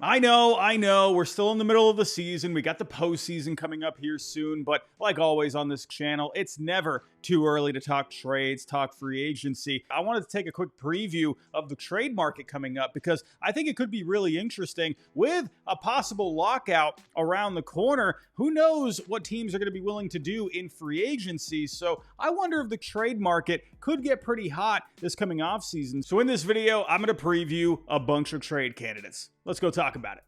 I know, we're still in the middle of the season. We got the postseason coming up here soon, but like always on this channel, it's never too early to talk trades, talk free agency. I wanted to take a quick preview of the trade market coming up because I think it could be really interesting with a possible lockout around the corner. Who knows what teams are going to be willing to do in free agency? So I wonder if the trade market could get pretty hot this coming off season. So in this video, I'm going to preview a bunch of trade candidates. Let's go talk about it.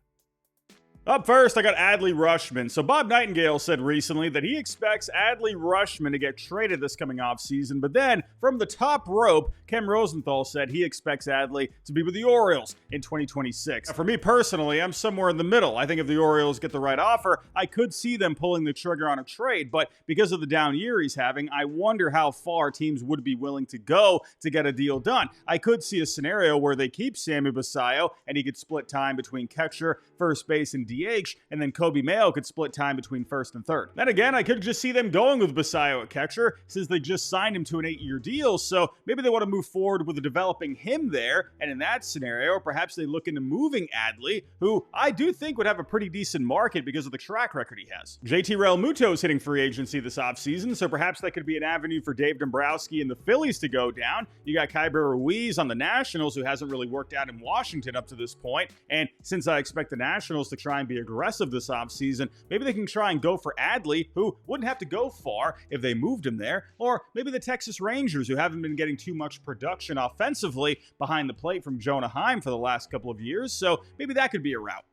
Up first, I got Adley Rutschman. So Bob Nightingale said recently that he expects Adley Rutschman to get traded this coming offseason, but then from the top rope, Ken Rosenthal said he expects Adley to be with the Orioles in 2026. Now, for me personally, I'm somewhere in the middle. I think if the Orioles get the right offer, I could see them pulling the trigger on a trade, but because of the down year he's having, I wonder how far teams would be willing to go to get a deal done. I could see a scenario where they keep Sammy Basallo and he could split time between catcher, first base, and DH, and then Kobe Mayo could split time between first and third. Then again, I could just see them going with Basallo at catcher since they just signed him to an 8-year deal, so maybe they want to move forward with developing him there, and in that scenario, perhaps they look into moving Adley, who I do think would have a pretty decent market because of the track record he has. JT Realmuto is hitting free agency this offseason, so perhaps that could be an avenue for Dave Dombrowski and the Phillies to go down. You got Kyber Ruiz on the Nationals, who hasn't really worked out in Washington up to this point, and since I expect the Nationals to try and be aggressive this offseason, maybe they can try and go for Adley, who wouldn't have to go far if they moved him there, or maybe the Texas Rangers, who haven't been getting too much production offensively behind the plate from Jonah Heim for the last couple of years, so maybe that could be a route.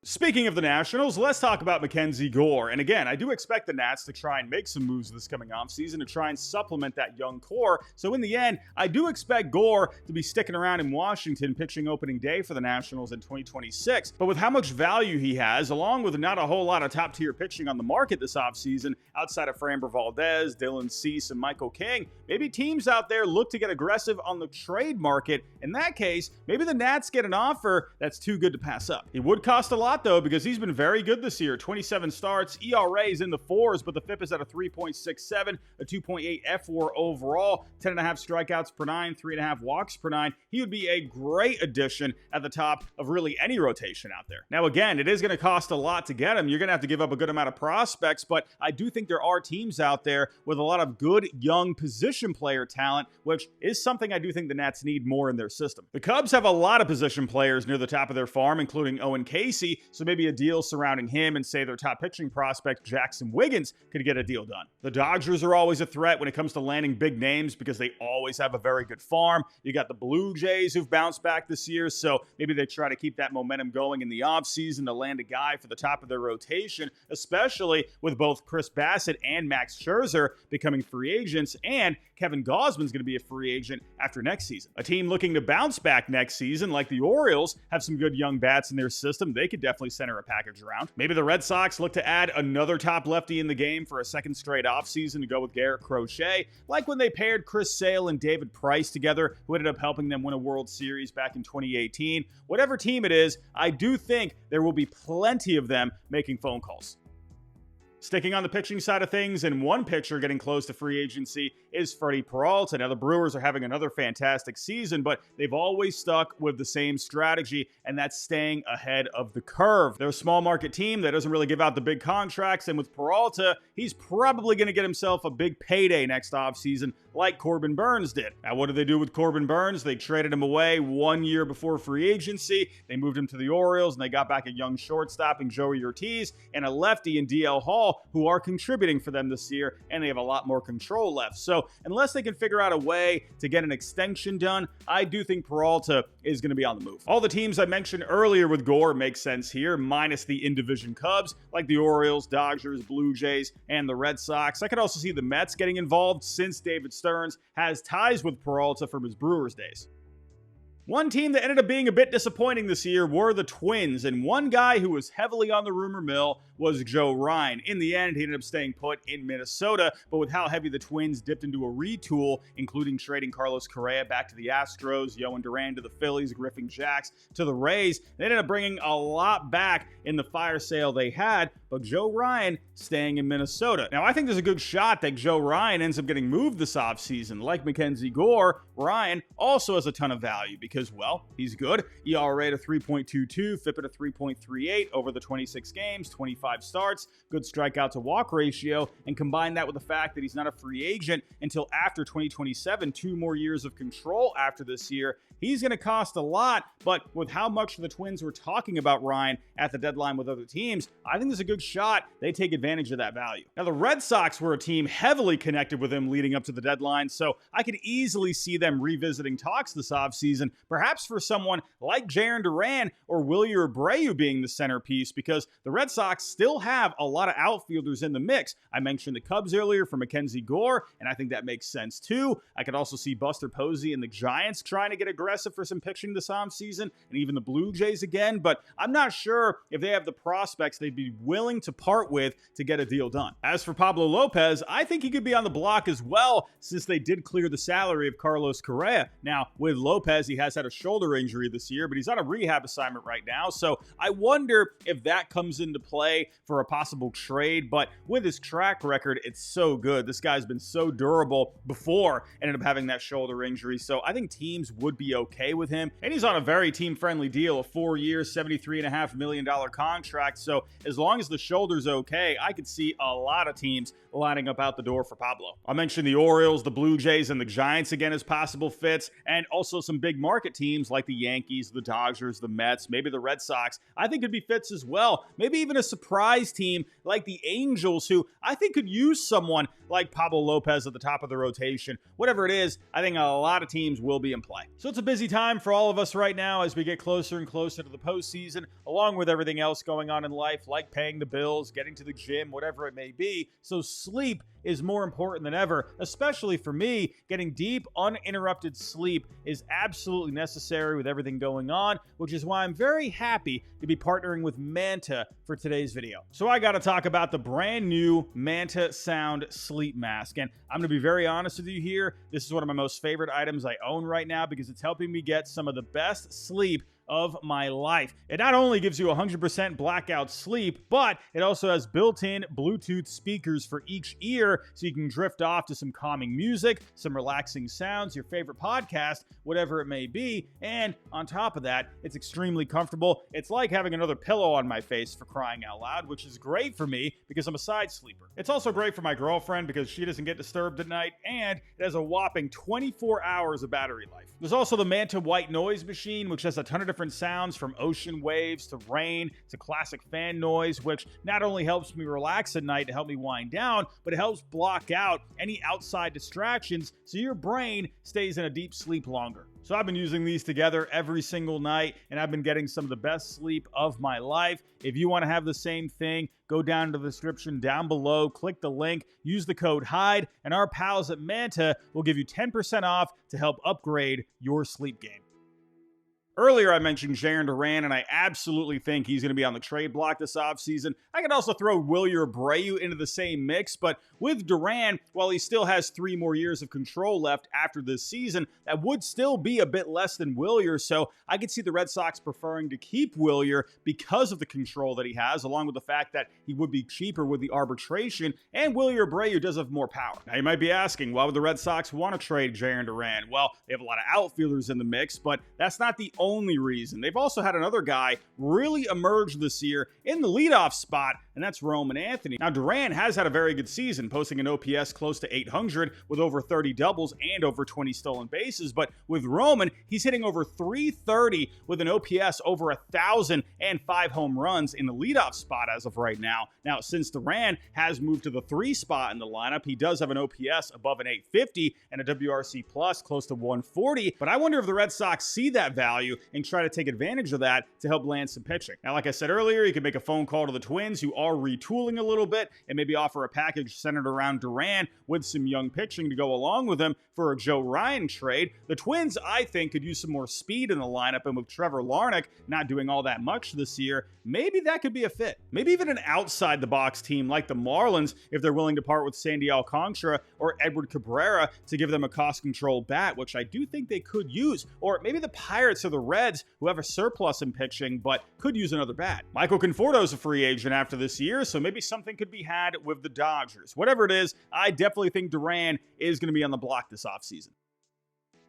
Speaking of the Nationals, let's talk about McKenzie Gore. And again, I do expect the Nats to try and make some moves this coming offseason to try and supplement that young core. So in the end, I do expect Gore to be sticking around in Washington pitching opening day for the Nationals in 2026. But with how much value he has, along with not a whole lot of top-tier pitching on the market this offseason, outside of Framber Valdez, Dylan Cease, and Michael King, maybe teams out there look to get aggressive on the trade market. In that case, maybe the Nats get an offer that's too good to pass up. It would cost a lot though, because he's been very good this year. 27 starts, ERA is in the 4s, but the FIP is at a 3.67, a 2.8 F4 overall, 10.5 strikeouts per 9, 3.5 walks per 9. He would be a great addition at the top of really any rotation out there. Now again, it is going to cost a lot to get him. You're going to have to give up a good amount of prospects, but I do think there are teams out there with a lot of good young position player talent, which is something I do think the Nats need more in their system. The Cubs have a lot of position players near the top of their farm, including Owen Casey, so maybe a deal surrounding him and say their top pitching prospect, Jackson Wiggins, could get a deal done. The Dodgers are always a threat when it comes to landing big names because they always have a very good farm. You got the Blue Jays who've bounced back this year, so maybe they try to keep that momentum going in the offseason to land a guy for the top of their rotation, especially with both Chris Bassett and Max Scherzer becoming free agents, and Kevin Gausman's going to be a free agent after next season. A team looking to bounce back next season, like the Orioles, have some good young bats in their system. They could definitely center a package around. Maybe the Red Sox look to add another top lefty in the game for a second straight offseason to go with Garrett Crochet, like when they paired Chris Sale and David Price together, who ended up helping them win a World Series back in 2018. Whatever team it is, I do think there will be plenty of them making phone calls. Sticking on the pitching side of things, and one pitcher getting close to free agency is Freddy Peralta. Now, the Brewers are having another fantastic season, but they've always stuck with the same strategy, and that's staying ahead of the curve. They're a small market team that doesn't really give out the big contracts, and with Peralta, he's probably going to get himself a big payday next offseason, like Corbin Burns did. Now, what did they do with Corbin Burns? They traded him away 1 year before free agency. They moved him to the Orioles, and they got back a young shortstop in Joey Ortiz and a lefty in DL Hall, who are contributing for them this year, and they have a lot more control left. So unless they can figure out a way to get an extension done, I do think Peralta is going to be on the move. All the teams I mentioned earlier with Gore make sense here, minus the in-division Cubs, like the Orioles, Dodgers, Blue Jays, and the Red Sox. I could also see the Mets getting involved since David Stearns has ties with Peralta from his Brewers days. One team that ended up being a bit disappointing this year were the Twins, and one guy who was heavily on the rumor mill was Joe Ryan. In the end, he ended up staying put in Minnesota, but with how heavy the Twins dipped into a retool, including trading Carlos Correa back to the Astros, Jarren Duran to the Phillies, Griffin Jax to the Rays, they ended up bringing a lot back in the fire sale they had, but Joe Ryan staying in Minnesota. Now, I think there's a good shot that Joe Ryan ends up getting moved this offseason. Like McKenzie Gore, Ryan also has a ton of value because, well, he's good. ERA at a 3.22, FIP at a 3.38 over the 26 games, 25 starts, good strikeout to walk ratio, and combine that with the fact that he's not a free agent until after 2027, 2 more years of control after this year. He's going to cost a lot, but with how much the Twins were talking about Ryan at the deadline with other teams, I think there's a good shot they take advantage of that value. Now, the Red Sox were a team heavily connected with him leading up to the deadline, so I could easily see them revisiting talks this offseason, perhaps for someone like Jarren Duran or Wilyer Abreu being the centerpiece, because the Red Sox still have a lot of outfielders in the mix. I mentioned the Cubs earlier for McKenzie Gore, and I think that makes sense too. I could also see Buster Posey and the Giants trying to get aggressive for some pitching this offseason, and even the Blue Jays again, but I'm not sure if they have the prospects they'd be willing to part with to get a deal done. As for Pablo Lopez, I think he could be on the block as well, since they did clear the salary of Carlos Correa. Now, with Lopez, he has had a shoulder injury this year, but he's on a rehab assignment right now, so I wonder if that comes into play for a possible trade, but with his track record, it's so good. This guy's been so durable before ended up having that shoulder injury, so I think teams would be okay with him, and he's on a very team-friendly deal, a 4-year, $73.5 million contract, so as long as the shoulder's okay, I could see a lot of teams lining up out the door for Pablo. I mentioned the Orioles, the Blue Jays, and the Giants again as possible fits, and also some big market teams like the Yankees, the Dodgers, the Mets, maybe the Red Sox, I think could be fits as well. Maybe even a surprise team like the Angels, who I think could use someone like Pablo Lopez at the top of the rotation. Whatever it is, I think a lot of teams will be in play. So it's a busy time for all of us right now as we get closer and closer to the postseason, along with everything else going on in life, like paying the bills, getting to the gym, whatever it may be. So sleep is more important than ever, especially for me. Getting deep, uninterrupted sleep is absolutely necessary with everything going on, which is why I'm very happy to be partnering with Manta for today's video. So I got to talk about the brand new Manta Sound Sleep Mask, and I'm going to be very honest with you here. This is one of my most favorite items I own right now because it's helping me get some of the best sleep of my life. It not only gives you 100% blackout sleep, but it also has built-in Bluetooth speakers for each ear, so you can drift off to some calming music, some relaxing sounds, your favorite podcast, whatever it may be. And on top of that, it's extremely comfortable. It's like having another pillow on my face, for crying out loud, which is great for me because I'm a side sleeper. It's also great for my girlfriend because she doesn't get disturbed at night, and it has a whopping 24 hours of battery life. There's also the Manta White Noise Machine, which has a ton of different sounds, from ocean waves to rain to classic fan noise, which not only helps me relax at night to help me wind down, but it helps block out any outside distractions so your brain stays in a deep sleep longer. So I've been using these together every single night, and I've been getting some of the best sleep of my life. If you want to have the same thing, go down to the description down below, click the link, use the code HYDE, and our pals at Manta will give you 10% off to help upgrade your sleep game. Earlier, I mentioned Jarren Duran, and I absolutely think he's going to be on the trade block this offseason. I could also throw Wilyer Abreu into the same mix, but with Duran, while he still has 3 more years of control left after this season, that would still be a bit less than Wilyer, so I could see the Red Sox preferring to keep Wilyer because of the control that he has, along with the fact that he would be cheaper with the arbitration, and Wilyer Abreu does have more power. Now, you might be asking, why would the Red Sox want to trade Jarren Duran? Well, they have a lot of outfielders in the mix, but that's not the only reason. They've also had another guy really emerge this year in the leadoff spot, and that's Roman Anthony. Now, Duran has had a very good season, posting an OPS close to 800 with over 30 doubles and over 20 stolen bases, but with Roman, he's hitting over 330 with an OPS over 1,000 and 5 home runs in the leadoff spot as of right now. Now, since Duran has moved to the 3 spot in the lineup, he does have an OPS above an 850 and a WRC plus close to 140, but I wonder if the Red Sox see that value value and try to take advantage of that to help land some pitching. Now, like I said earlier, you can make a phone call to the Twins, who are retooling a little bit, and maybe offer a package centered around Duran with some young pitching to go along with him for a Joe Ryan trade. The Twins, I think, could use some more speed in the lineup, and with Trevor Larnach not doing all that much this year, maybe that could be a fit. Maybe even an outside-the-box team like the Marlins, if they're willing to part with Sandy Alcantara or Edward Cabrera to give them a cost-control bat, which I do think they could use. Or maybe the Pirates or the Reds, who have a surplus in pitching but could use another bat. Michael Conforto's a free agent after this year, so maybe something could be had with the Dodgers. Whatever it is, I definitely think Duran is going to be on the block this offseason.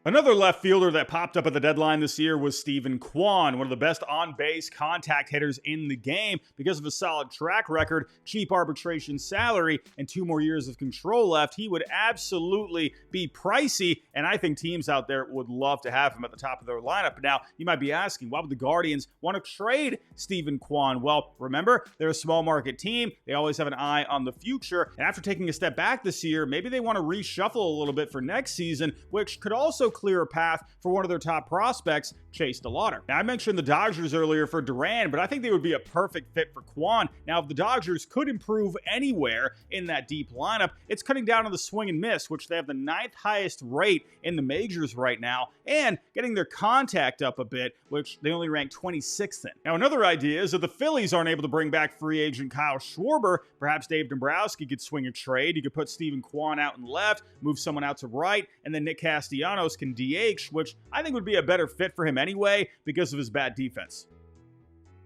Another left fielder that popped up at the deadline this year was Steven Kwan, one of the best on-base contact hitters in the game because of a solid track record, cheap arbitration salary, and 2 more years of control left. He would absolutely be pricey, and I think teams out there would love to have him at the top of their lineup. Now, you might be asking, why would the Guardians want to trade Steven Kwan? Well, remember, they're a small market team. They always have an eye on the future, and after taking a step back this year, maybe they want to reshuffle a little bit for next season, which could also clear a path for one of their top prospects, Chase DeLauder. Now, I mentioned the Dodgers earlier for Duran, but I think they would be a perfect fit for Kwan. Now, if the Dodgers could improve anywhere in that deep lineup, it's cutting down on the swing and miss, which they have the 9th highest rate in the majors right now, and getting their contact up a bit, which they only rank 26th in. Now, another idea is if the Phillies aren't able to bring back free agent Kyle Schwarber, perhaps Dave Dombrowski could swing a trade. You could put Steven Kwan out in left, move someone out to right, and then Nick Castellanos can DH, which I think would be a better fit for him anyway because of his bad defense.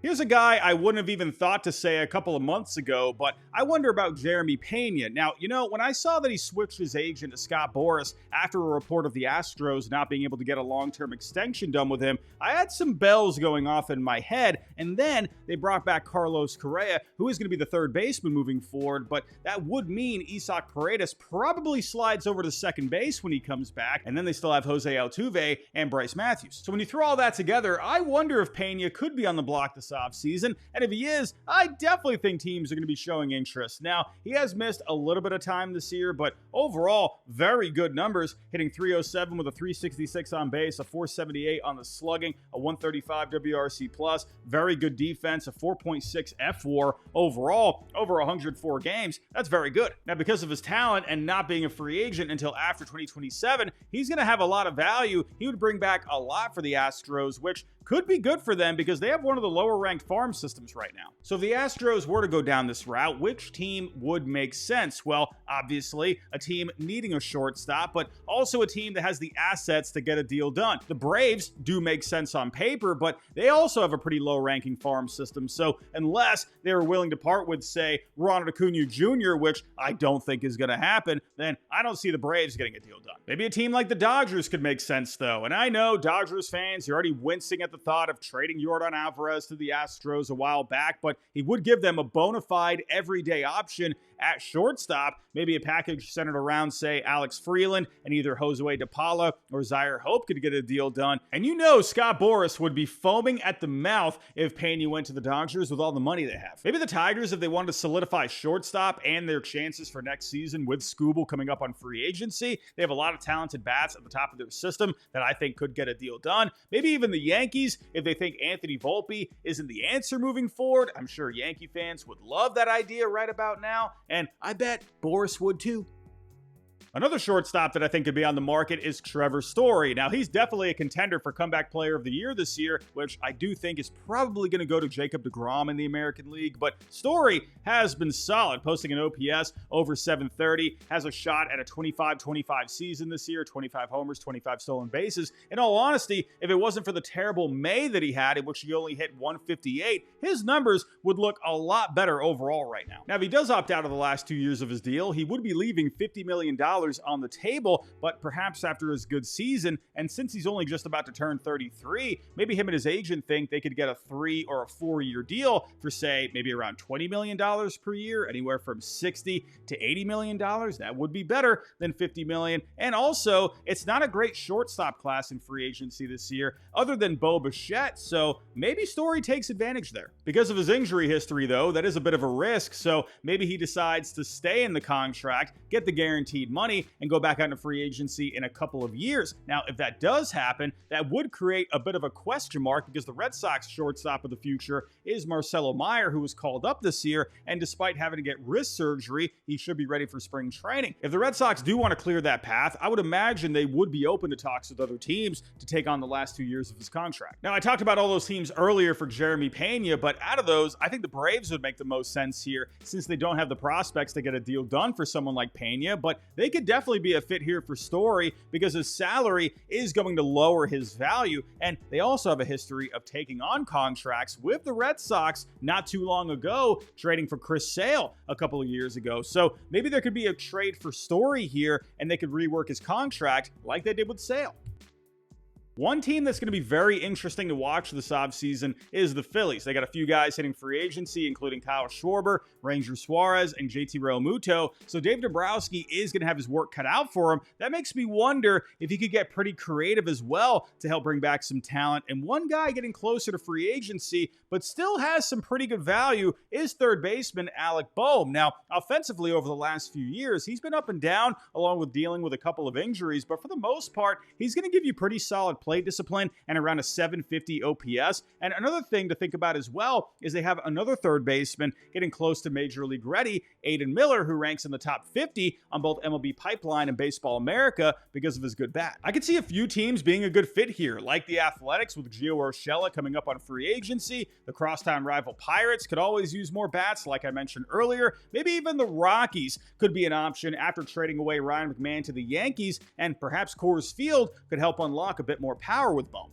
Here's a guy I wouldn't have even thought to say a couple of months ago, but I wonder about Jeremy Peña. Now, when I saw that he switched his agent to Scott Boras after a report of the Astros not being able to get a long-term extension done with him, I had some bells going off in my head, and then they brought back Carlos Correa, who is going to be the third baseman moving forward, but that would mean Isaac Paredes probably slides over to second base when he comes back, and then they still have Jose Altuve and Bryce Matthews. So when you throw all that together, I wonder if Peña could be on the block this offseason, and if he is, I definitely think teams are going to be showing interest. Now, he has missed a little bit of time this year, but overall, very good numbers, hitting .307 with a .366 on base, a .478 on the slugging, a .135 WRC+, very good defense, a 4.6 F4 overall, over 104 games. That's very good. Now, because of his talent and not being a free agent until after 2027, he's going to have a lot of value. He would bring back a lot for the Astros, which could be good for them because they have one of the lower ranked farm systems right now. So if the Astros were to go down this route, which team would make sense? Well, obviously a team needing a shortstop, but also a team that has the assets to get a deal done. The Braves do make sense on paper, but they also have a pretty low ranking farm system. So unless they were willing to part with, say, Ronald Acuna Jr., which I don't think is going to happen, then I don't see the Braves getting a deal done. Maybe a team like the Dodgers could make sense though. And I know Dodgers fans, you're already wincing at the thought of trading Yordan Alvarez to the Astros a while back, but he would give them a bona fide everyday option at shortstop, maybe a package centered around, say, Alex Freeland and either Josue DePaula or Zaire Hope could get a deal done. And Scott Boras would be foaming at the mouth if Peña went to the Dodgers with all the money they have. Maybe the Tigers, if they wanted to solidify shortstop and their chances for next season with Skubal coming up on free agency, they have a lot of talented bats at the top of their system that I think could get a deal done. Maybe even the Yankees, if they think Anthony Volpe isn't the answer moving forward. I'm sure Yankee fans would love that idea right about now, and I bet Boras would too. Another shortstop that I think could be on the market is Trevor Story. Now, he's definitely a contender for Comeback Player of the Year this year, which I do think is probably going to go to Jacob deGrom in the American League. But Story has been solid, posting an OPS over 730, has a shot at a 25-25 season this year, 25 homers, 25 stolen bases. In all honesty, if it wasn't for the terrible May that he had, in which he only hit 158, his numbers would look a lot better overall right now. Now, if he does opt out of the last 2 years of his deal, he would be leaving $50 million on the table, but perhaps after his good season, and since he's only just about to turn 33, maybe him and his agent think they could get a 3 or a 4-year deal for, say, maybe around $20 million per year, anywhere from $60 to $80 million. That would be better than $50 million. And also, it's not a great shortstop class in free agency this year, other than Bo Bichette, so maybe Story takes advantage there. Because of his injury history, though, that is a bit of a risk, so maybe he decides to stay in the contract, get the guaranteed money, money and go back out into free agency in a couple of years. Now, if that does happen, that would create a bit of a question mark because the Red Sox shortstop of the future is Marcelo Meyer, who was called up this year, and despite having to get wrist surgery, he should be ready for spring training. If the Red Sox do want to clear that path, I would imagine they would be open to talks with other teams to take on the last 2 years of his contract. Now, I talked about all those teams earlier for Jeremy Peña, but out of those, I think the Braves would make the most sense here since they don't have the prospects to get a deal done for someone like Peña, but they could definitely be a fit here for Story because his salary is going to lower his value, and they also have a history of taking on contracts with the Red Sox not too long ago, trading for Chris Sale a couple of years ago. So maybe there could be a trade for Story here and they could rework his contract like they did with Sale. One team that's going to be very interesting to watch this offseason is the Phillies. They got a few guys hitting free agency, including Kyle Schwarber, Ranger Suarez, and JT Realmuto. So Dave Dombrowski is going to have his work cut out for him. That makes me wonder if he could get pretty creative as well to help bring back some talent. And one guy getting closer to free agency, but still has some pretty good value, is third baseman Alec Bohm. Now, offensively over the last few years, he's been up and down along with dealing with a couple of injuries, but for the most part, he's going to give you pretty solid play discipline and around a 750 OPS. And another thing to think about as well is they have another third baseman getting close to Major League ready, Aiden Miller, who ranks in the top 50 on both MLB Pipeline and Baseball America because of his good bat. I could see a few teams being a good fit here, like the Athletics with Gio Urshela coming up on free agency. The crosstown rival Pirates could always use more bats, like I mentioned earlier. Maybe even the Rockies could be an option after trading away Ryan McMahon to the Yankees, and perhaps Coors Field could help unlock a bit more power with Bohm.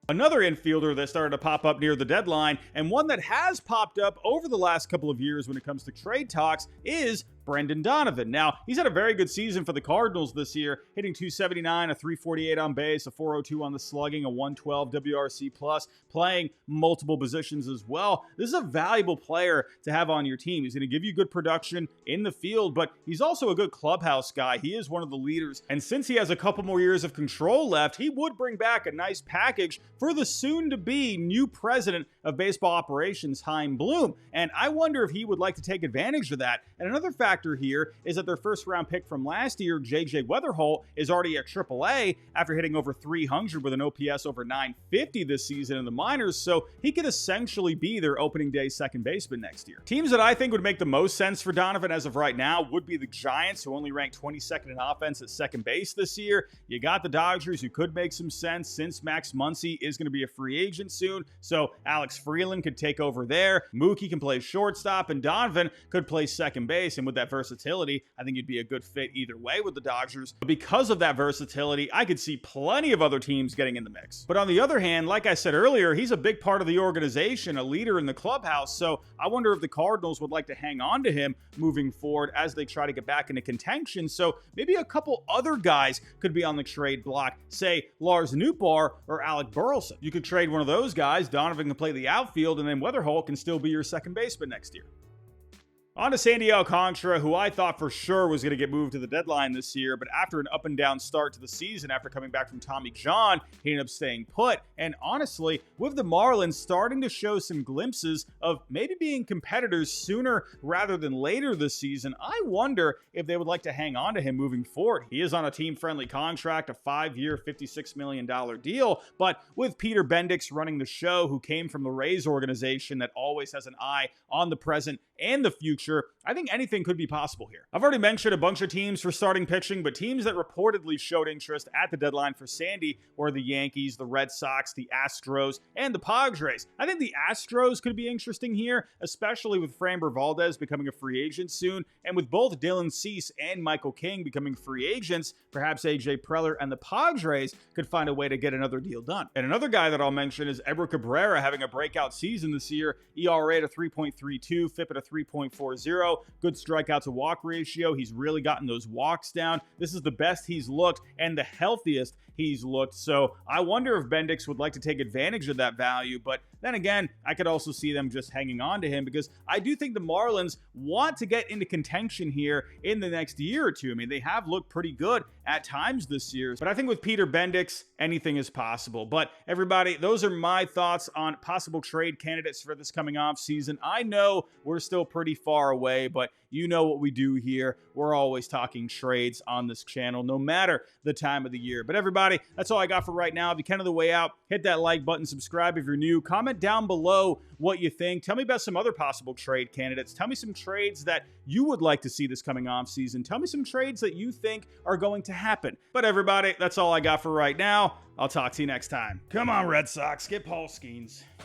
Another infielder that started to pop up near the deadline, and one that has popped up over the last couple of years when it comes to trade talks, is Brendan Donovan. Now, he's had a very good season for the Cardinals this year, hitting .279, a .348 on base, a .402 on the slugging, a .112 WRC+, playing multiple positions as well. This is a valuable player to have on your team. He's going to give you good production in the field, but he's also a good clubhouse guy. He is one of the leaders, and since he has a couple more years of control left, he would bring back a nice package for the soon-to-be new president of baseball operations, Chaim Bloom, and I wonder if he would like to take advantage of that. And another factor here is that their first round pick from last year, JJ Weatherholt, is already at AAA after hitting over 300 with an OPS over 950 this season in the minors, so he could essentially be their opening day second baseman next year. Teams that I think would make the most sense for Donovan as of right now would be the Giants, who only ranked 22nd in offense at second base this year. You got the Dodgers, who could make some sense since Max Muncy is going to be a free agent soon, so Alex Freeland could take over there. Mookie can play shortstop, and Donovan could play second base, and with that versatility, I think you'd be a good fit either way with the Dodgers. But because of that versatility, I could see plenty of other teams getting in the mix. But on the other hand, like I said earlier, he's a big part of the organization, a leader in the clubhouse, so I wonder if the Cardinals would like to hang on to him moving forward as they try to get back into contention. So maybe a couple other guys could be on the trade block, say Lars Nootbaar or Alec Burleson. You could trade one of those guys, Donovan can play the outfield, and then Weatherholt can still be your second baseman next year. On to Sandy Alcantara, who I thought for sure was going to get moved to the deadline this year, but after an up and down start to the season after coming back from Tommy John, he ended up staying put. And honestly, with the Marlins starting to show some glimpses of maybe being competitors sooner rather than later this season, I wonder if they would like to hang on to him moving forward. He is on a team-friendly contract, a 5-year, $56 million deal, but with Peter Bendix running the show, who came from the Rays organization that always has an eye on the present and the future, I think anything could be possible here. I've already mentioned a bunch of teams for starting pitching, but teams that reportedly showed interest at the deadline for Sandy were the Yankees, the Red Sox, the Astros, and the Padres. I think the Astros could be interesting here, especially with Framber Valdez becoming a free agent soon, and with both Dylan Cease and Michael King becoming free agents, perhaps AJ Preller and the Padres could find a way to get another deal done. And another guy that I'll mention is Edward Cabrera having a breakout season this year, ERA at a 3.32, FIP at a 3.40, good strikeout to walk ratio. He's really gotten those walks down. This is the best he's looked and the healthiest he's looked. So I wonder if Bendix would like to take advantage of that value. But then again, I could also see them just hanging on to him, because I do think the Marlins want to get into contention here in the next year or two. I mean, they have looked pretty good at times this year, but I think with Peter Bendix, anything is possible. But everybody, those are my thoughts on possible trade candidates for this coming off season. I know we're still pretty far away, but you know what we do here. We're always talking trades on this channel, no matter the time of the year. But everybody, that's all I got for right now. If you can on the way out, hit that like button, subscribe if you're new, comment down below what you think. Tell me about some other possible trade candidates. Tell me some trades that you would like to see this coming off season. Tell me some trades that you think are going to happen. But everybody, that's all I got for right now. I'll talk to you next time. Come on, Red Sox, get Paul Skeens.